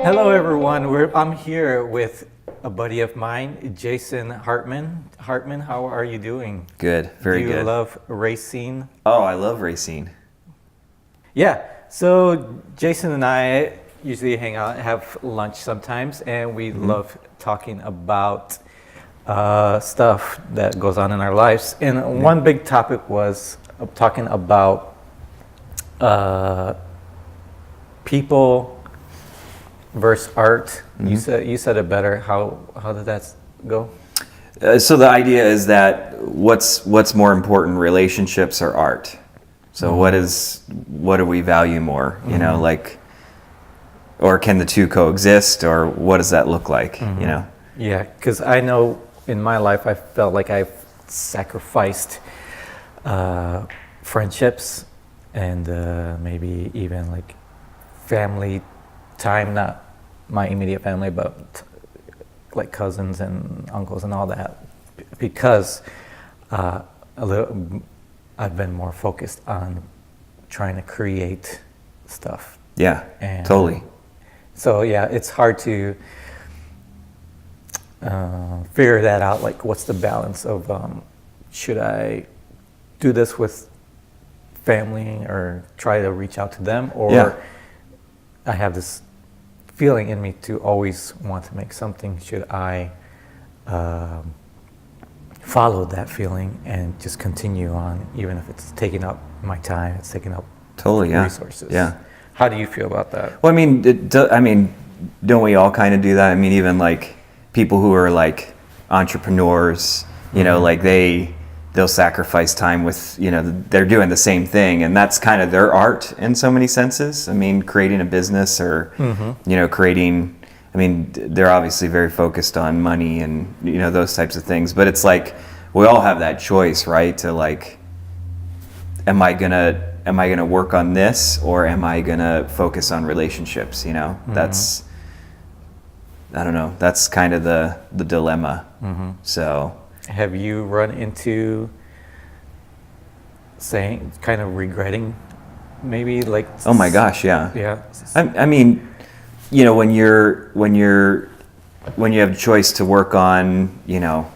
Hello, everyone. I'm here with a buddy of mine, Jason Hartman. Hartman, how are you doing? Good, very good. Do you love racing? Oh, I love racing. Yeah. So Jason and I usually hang out, have lunch sometimes, and we love talking about stuff that goes on in our lives. And one big topic was talking about people versus art. You said it better. How did that go? So the idea is that what's more important, relationships or art? So what do we value more? You know, like, or can the two coexist, or what does that look like? You know? Yeah, because I know in my life I felt like I've sacrificed friendships and maybe even like family time, not my immediate family, but like cousins and uncles and all that, because I've been more focused on trying to create stuff. Yeah, And totally. So yeah, it's hard to figure that out. Like, what's the balance of should I do this with family or try to reach out to them, or I have this feeling in me to always want to make something. Should I follow that feeling and just continue on, even if it's taking up my time, it's taking up resources? Yeah. How do you feel about that? Well, I mean, don't we all kind of do that? I mean, even like people who are like entrepreneurs, you know, like they'll sacrifice time with, you know, they're doing the same thing, and that's kind of their art in so many senses. I mean, creating a business or, you know, I mean, they're obviously very focused on money and, you know, those types of things, but it's like, we all have that choice, right? To like, am I gonna work on this, or am I gonna focus on relationships? You know, I don't know. That's kind of the dilemma. So, have you run into kind of regretting, maybe like? Oh my gosh, yeah. Yeah. I mean, you know, when you have a choice to work on, you know,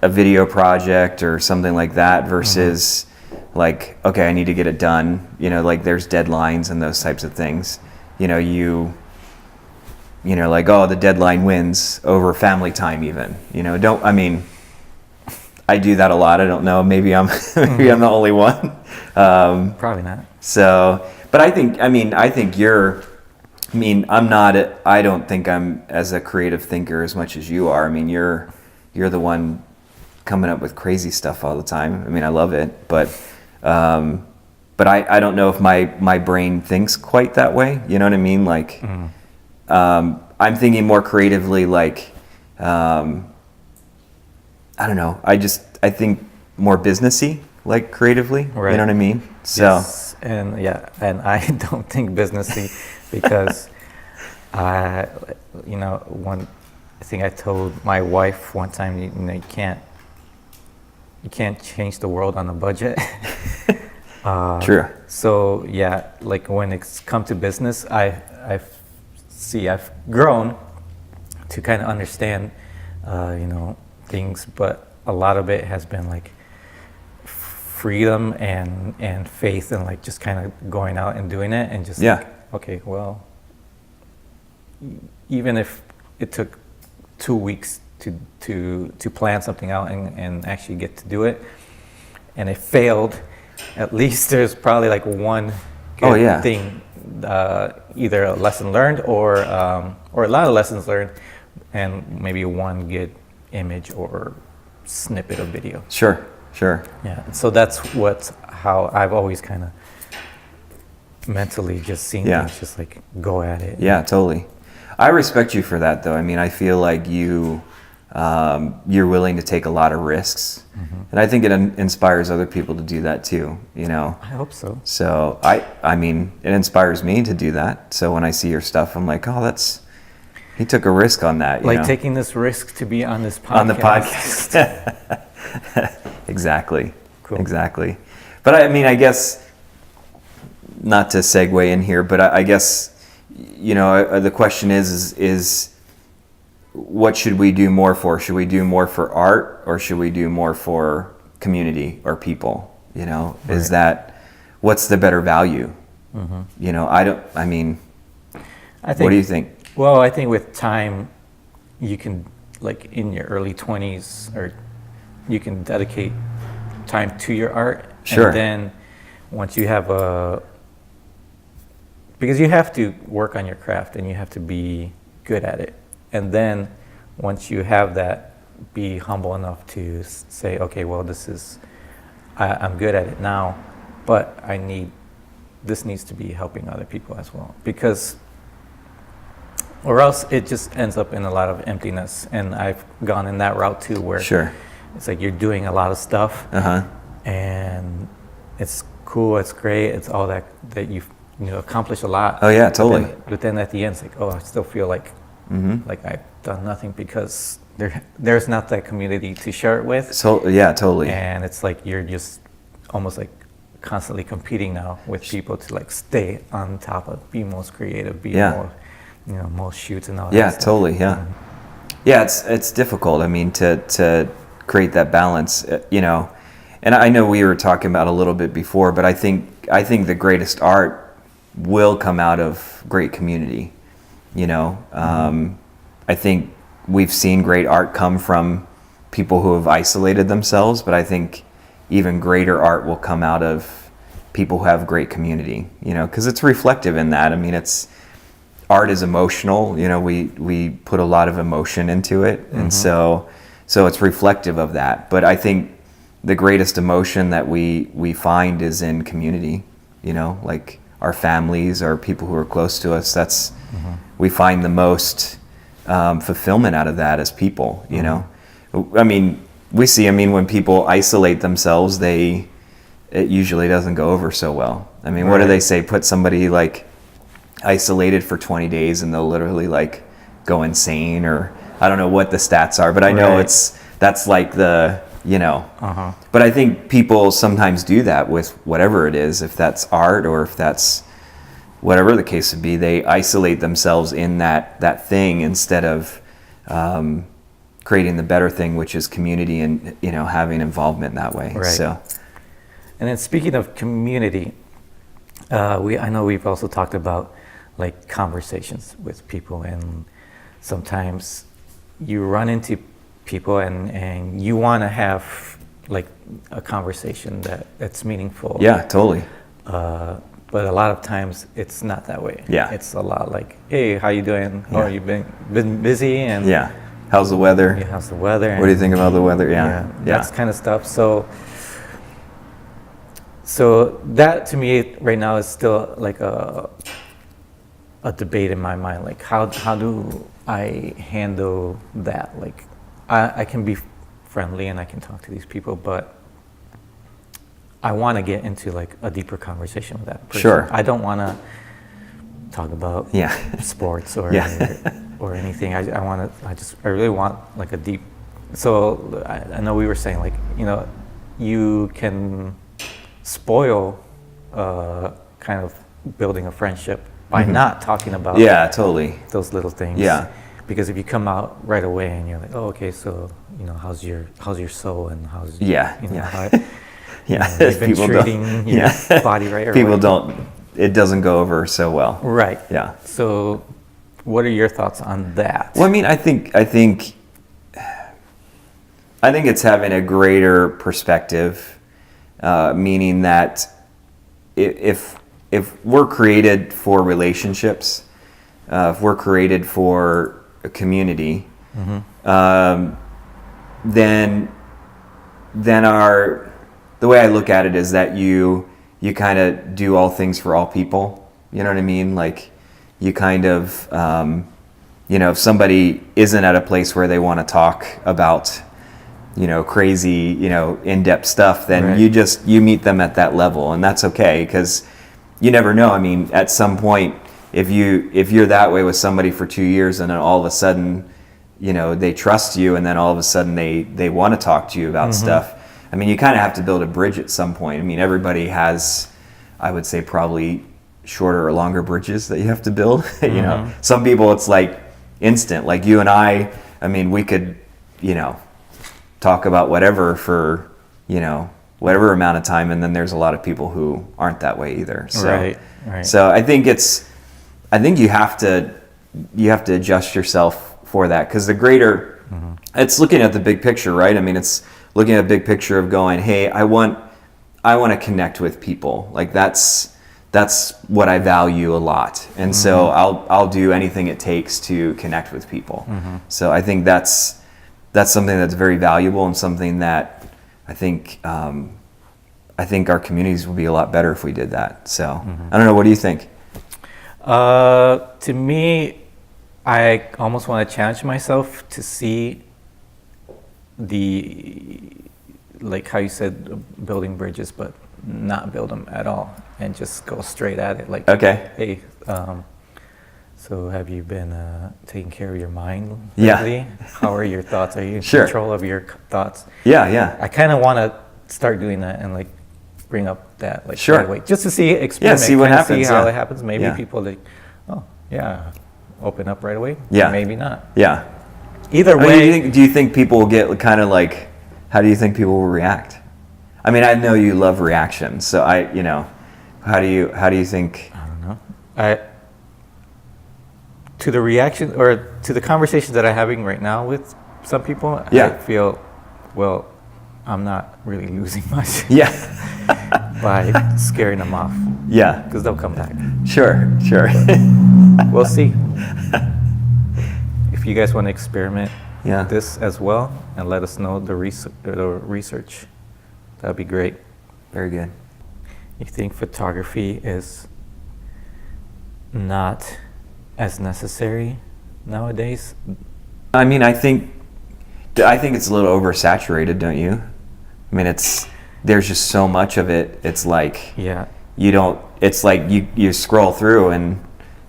a video project or something like that versus like, okay, I need to get it done, you know, like there's deadlines and those types of things, you know, you know, like, oh, the deadline wins over family time even, you know, I do that a lot. I don't know, maybe I'm the only one. Probably not. So, but I don't think I'm as a creative thinker as much as you are. I mean, you're the one coming up with crazy stuff all the time. I mean, I love it, but I don't know if my brain thinks quite that way. You know what I mean? Like, I'm thinking more creatively, like, I don't know. I think more businessy, like creatively. Right. You know what I mean? So. Yes. And I don't think businessy because one thing I told my wife one time, you know, you can't change the world on a budget. True. So yeah, like when it's come to business, I've grown to kind of understand, you know, things, but a lot of it has been like freedom and faith and like just kind of going out and doing it and just like, okay, well, even if it took 2 weeks to plan something out and actually get to do it, and it failed, at least there's probably like one good thing, either a lesson learned or a lot of lessons learned, and maybe one good image or snippet of video. Sure. Yeah, so that's how I've always kind of mentally just seen things, just like go at it. Yeah, totally. I respect you for that, though. I mean, I feel like you're willing to take a lot of risks, and I think it inspires other people to do that too. You know. I hope so. So I mean, it inspires me to do that. So when I see your stuff, I'm like, oh, he took a risk on that. Like taking this risk to be on this podcast. On the podcast. Exactly. Cool. Exactly. But I mean, I guess, not to segue in here, but I guess the question is what should we do more for? Should we do more for art, or should we do more for community or people? Is that, what's the better value? I think, what do you think? Well, I think with time, you can, like in your early 20s, or you can dedicate time to your art. Sure. And then once you have because you have to work on your craft and you have to be good at it. And then once you have that, be humble enough to say, okay, well, I'm good at it now, but this needs to be helping other people as well. Or else it just ends up in a lot of emptiness. And I've gone in that route too, where Sure. it's like you're doing a lot of stuff, and it's cool, it's great, it's all that you've accomplished a lot. Oh yeah, totally. But then at the end, it's like, oh, I still feel like I've done nothing, because there's not that community to share it with. So yeah, totally. And it's like you're just almost like constantly competing now with people to like stay on top of, be most creative, be more, most shoots and all that. Yeah, stuff. totally. Yeah. Yeah, it's difficult. I mean, to create that balance, And I know we were talking about a little bit before, but I think the greatest art will come out of great community. I think we've seen great art come from people who have isolated themselves, but I think even greater art will come out of people who have great community. Because it's reflective in that. I mean, art is emotional. We put a lot of emotion into it, and so it's reflective of that. But I think the greatest emotion that we find is in community, like our families or people who are close to us. We find the most fulfillment out of that as people, I mean, we see, when people isolate themselves, it usually doesn't go over so well. I mean, what do they say? Put somebody like isolated for 20 days and they'll literally like go insane, or I don't know what the stats are, but I know that's like the, but I think people sometimes do that with whatever it is, if that's art or if that's whatever the case would be. They isolate themselves in that thing instead of creating the better thing, which is community and having involvement in that way. Right. So, and then speaking of community, I know we've also talked about like conversations with people, and sometimes you run into people and you want to have like a conversation that's meaningful. Yeah, totally. But a lot of times it's not that way. Yeah. It's a lot like, hey, how you doing? Oh, you been busy? And yeah. How's the weather? Yeah, how's the weather? What do you think about the weather? Yeah. That's kind of stuff. So that to me right now is still like a debate in my mind. Like how do I handle that? Like I can be friendly and I can talk to these people, but I want to get into like a deeper conversation with that person. Sure. I don't want to talk about sports or or anything. I really want like a deep. So I know we were saying like, you can spoil kind of building a friendship by not talking about totally those little things. Yeah. Because if you come out right away and you're like, oh, okay, so how's your soul and how's how you've been people treating your body right? Or people whatever. it doesn't go over so well. Right. Yeah. So, what are your thoughts on that? Well, I mean, I think it's having a greater perspective, meaning that if we're created for relationships, if we're created for a community, then the way I look at it is that you kind of do all things for all people. You know what I mean? Like you kind of, if somebody isn't at a place where they want to talk about, crazy, in-depth stuff, then you meet them at that level, and that's okay, because you never know. I mean, at some point, if you're that way with somebody for 2 years and then all of a sudden, they trust you, and then all of a sudden they want to talk to you about stuff. I mean, you kind of have to build a bridge at some point. I mean, everybody has, I would say, probably shorter or longer bridges that you have to build. You know, some people it's like instant. Like you and I mean, we could, you know, talk about whatever for, you know, whatever amount of time, and then there's a lot of people who aren't that way either. So, Right. So I think you have to adjust yourself for that, because the greater, it's looking at the big picture, right? I mean, it's looking at a big picture of going, hey, I want to connect with people. Like that's what I value a lot, and so I'll do anything it takes to connect with people. So I think that's something that's very valuable, and something that I think our communities would be a lot better if we did that. So I don't know. What do you think? To me, I almost want to challenge myself to see like how you said, building bridges, but not build them at all and just go straight at it. Like, okay, hey, so have you been taking care of your mind Yeah. lately? How are your thoughts? Are you in Sure. control of your thoughts? Yeah. I kind of want to start doing that and like bring up that like Sure. right away, just to see, experiment, see what kinda happens, see how yeah. it happens. Maybe Yeah. people like, oh yeah, open up right away. Yeah. Maybe not. Yeah. Either I mean, way, do you think people will get kind of like, how do you think people will react? I mean, I know you love reactions, so how do you think? I don't know. To the reaction or to the conversations that I'm having right now with some people, Yeah. I feel, well, I'm not really losing much Yeah. by scaring them off, Yeah. because they'll come back. Sure. We'll see. If you guys want to experiment Yeah. this as well and let us know the research, that'd be great. Very good. You think photography is not as necessary nowadays? I mean, I think it's a little oversaturated, don't you? I mean, there's just so much of it. It's like Yeah. it's like you scroll through and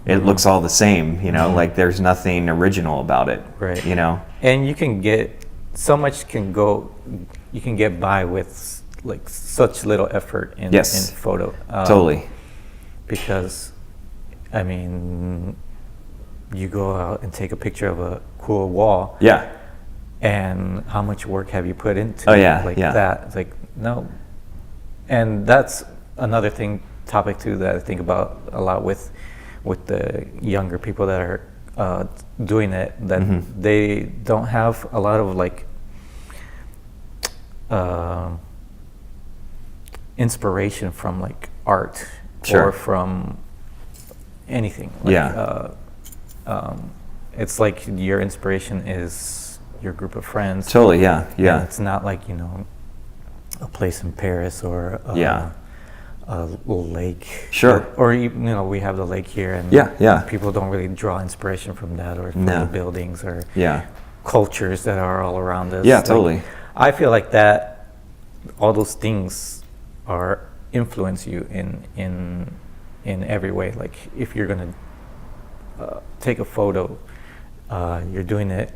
it looks all the same, you know, like there's nothing original about it. Right. You know? And you can get so much you can get by with like such little effort in Yes. photo. Totally. Because, I mean, you go out and take a picture of a cool wall, Yeah. and how much work have you put into Oh, yeah, like yeah. that? It's like, no. And that's another topic too, that I think about a lot with the younger people that are doing it, that they don't have a lot of like inspiration from like art Sure. or from anything. Like, Yeah. It's like your inspiration is your group of friends. Totally. Yeah. And Yeah. it's not like, a place in Paris or Yeah. a lake. Sure. Or we have the lake here, and Yeah. people don't really draw inspiration from that, or from No. the buildings or Yeah. cultures that are all around us. Yeah. Like, Totally. I feel like that all those things influence you in every way. Like if you're gonna take a photo, you're doing it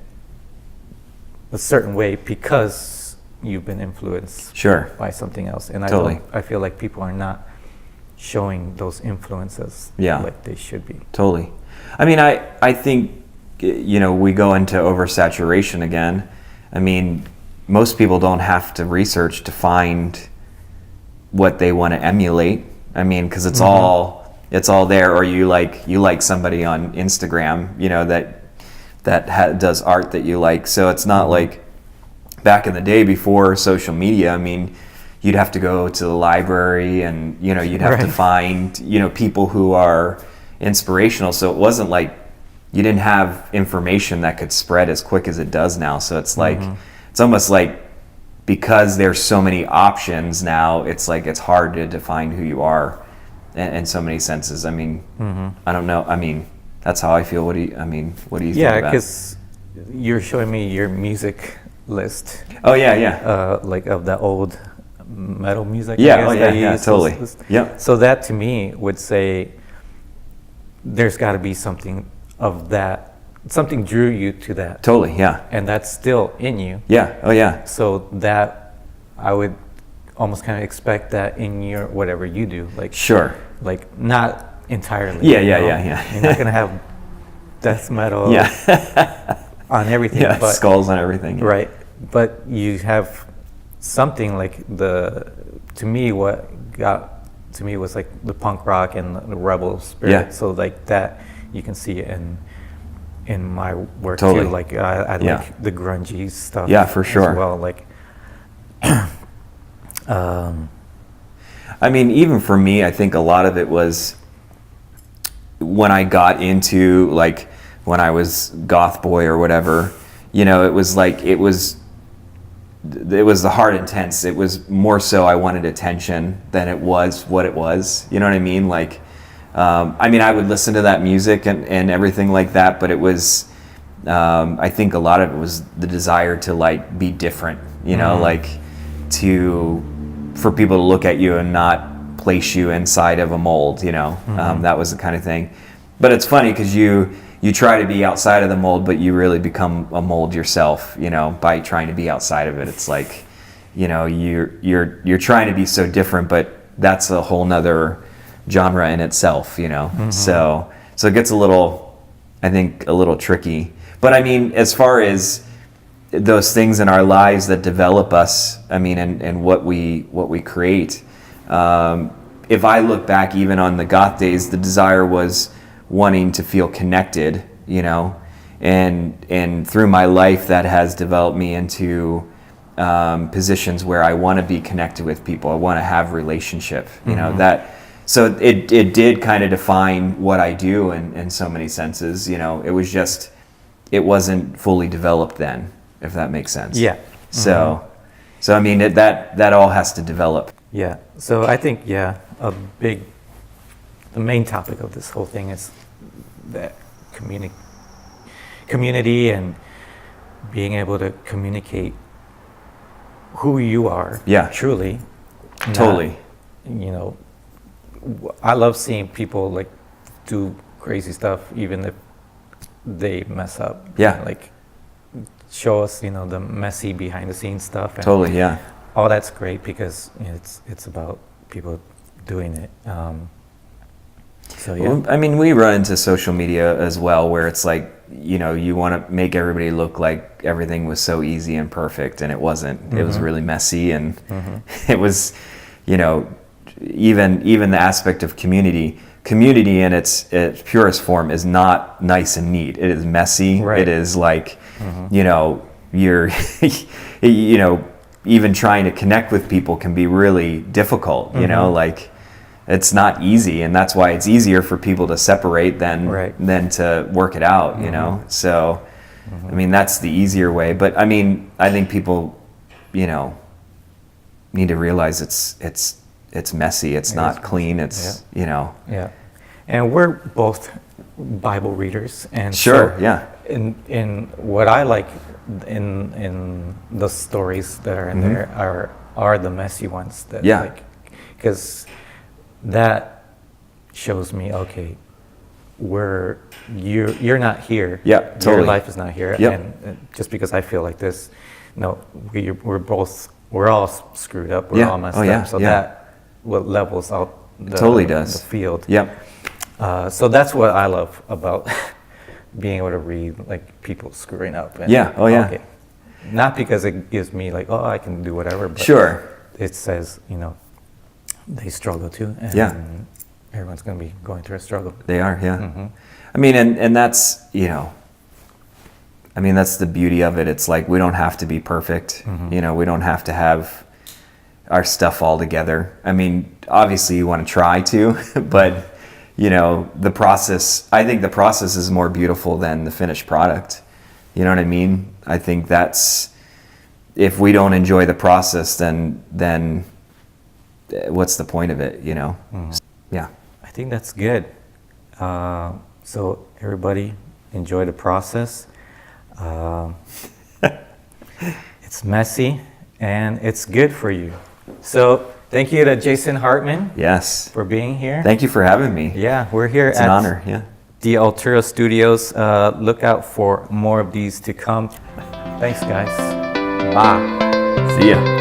a certain way because you've been influenced Sure. by something else. And Totally. I feel like people are not showing those influences Yeah. like they should be. Totally. I mean, I think, we go into oversaturation again. I mean, most people don't have to research to find what they want to emulate. I mean, because it's all there. Or you like somebody on Instagram, that does art that you like. So it's not like back in the day before social media. I mean, you'd have to go to the library, and you'd have to Right. find people who are inspirational. So it wasn't like you didn't have information that could spread as quick as it does now. So it's like it's almost like, because there's so many options now, it's like it's hard to define who you are in so many senses. I mean, I don't know. I mean, that's how I feel. What do you think Yeah, about? because you're showing me your music list, Oh yeah. like of the old metal music. Yeah, I guess, oh, yeah, that you yeah, used to totally. listen to. Yep. So that to me would say there's got to be something of that. Something drew you to that, Totally. Yeah. and that's still in you. Yeah. Oh yeah. So that I would almost kind of expect that in your whatever you do, like Sure. like not entirely. Yeah, you yeah, know? yeah. You're not gonna have death metal on everything. Yeah, but, skulls on everything. Yeah. Right, but you have something like to me, what got to me was like the punk rock and the rebel spirit. Yeah. So like that, you can see it in my work Totally. too. Like I Yeah. like the grungy stuff. Yeah, for sure. As well, like. I mean, even for me, I think a lot of it was when I got into, like, when I was goth boy or whatever, you know, it was the hard intense. It was more so I wanted attention than it was what it was. You know what I mean? Like, I mean, I would listen to that music and everything like that, but it was, I think a lot of it was the desire to, like, be different, you know, like for people to look at you and not place you inside of a mold, you know. That was the kind of thing. But it's funny because you try to be outside of the mold, but you really become a mold yourself, you know, by trying to be outside of it. It's like, you know, you're trying to be so different, but that's a whole nother genre in itself, you know. So it gets a little tricky. But I mean, as far as those things in our lives that develop us, I mean, and what we create, if I look back even on the goth days, the desire was wanting to feel connected, you know, and through my life that has developed me into positions where I want to be connected with people. I want to have relationship, you know, that. So it did kind of define what I do in so many senses, you know. It wasn't fully developed then, if that makes sense. Yeah. So I mean, that all has to develop. Yeah. So I think, the main topic of this whole thing is that community and being able to communicate who you are. Yeah. Truly. Totally. You know, I love seeing people like do crazy stuff, even if they mess up. Yeah. Like show us, you know, the messy behind the scenes stuff. And Totally. Yeah. all that's great because it's about people doing it. So yeah. Well, I mean, we run into social media as well, where it's like, you know, you want to make everybody look like everything was so easy and perfect, and it wasn't. It was really messy, and it was, you know, even the aspect of community in its purest form is not nice and neat. It is messy. Right. It is like, you know, you're, you know, even trying to connect with people can be really difficult, you know, like it's not easy, and that's why it's easier for people to separate than to work it out, you know. So I mean, that's the easier way, but I mean, I think people, you know, need to realize it's messy, it's not clean, it's you know. Yeah, and we're both Bible readers, and Sure, so yeah. In what I like in the stories that are in there are the messy ones that like, because that shows me, okay, you're not here. Yeah, totally. Your life is not here, Yep. and just because I feel like this, no, we're all screwed up. We're all messed up. So that what levels out totally does the field. Yep. So that's what I love about being able to read like people screwing up. And, okay. Not because it gives me like, oh, I can do whatever, but it says, you know, they struggle too, and everyone's going to be going through a struggle. They are, yeah. I mean, and that's, you know, I mean, that's the beauty of it. It's like we don't have to be perfect. You know, we don't have to have our stuff all together. I mean, obviously you want to try to, but you know, I think the process is more beautiful than the finished product. You know what I mean? I think that's, if we don't enjoy the process, then what's the point of it, you know? Yeah. I think that's good. So everybody enjoy the process. It's messy and it's good for you. So thank you to Jason Hartman. Yes. For being here. Thank you for having me. Yeah, we're here it's an honor. Yeah. The Altura Studios. Look out for more of these to come. Thanks, guys. Bye. See ya.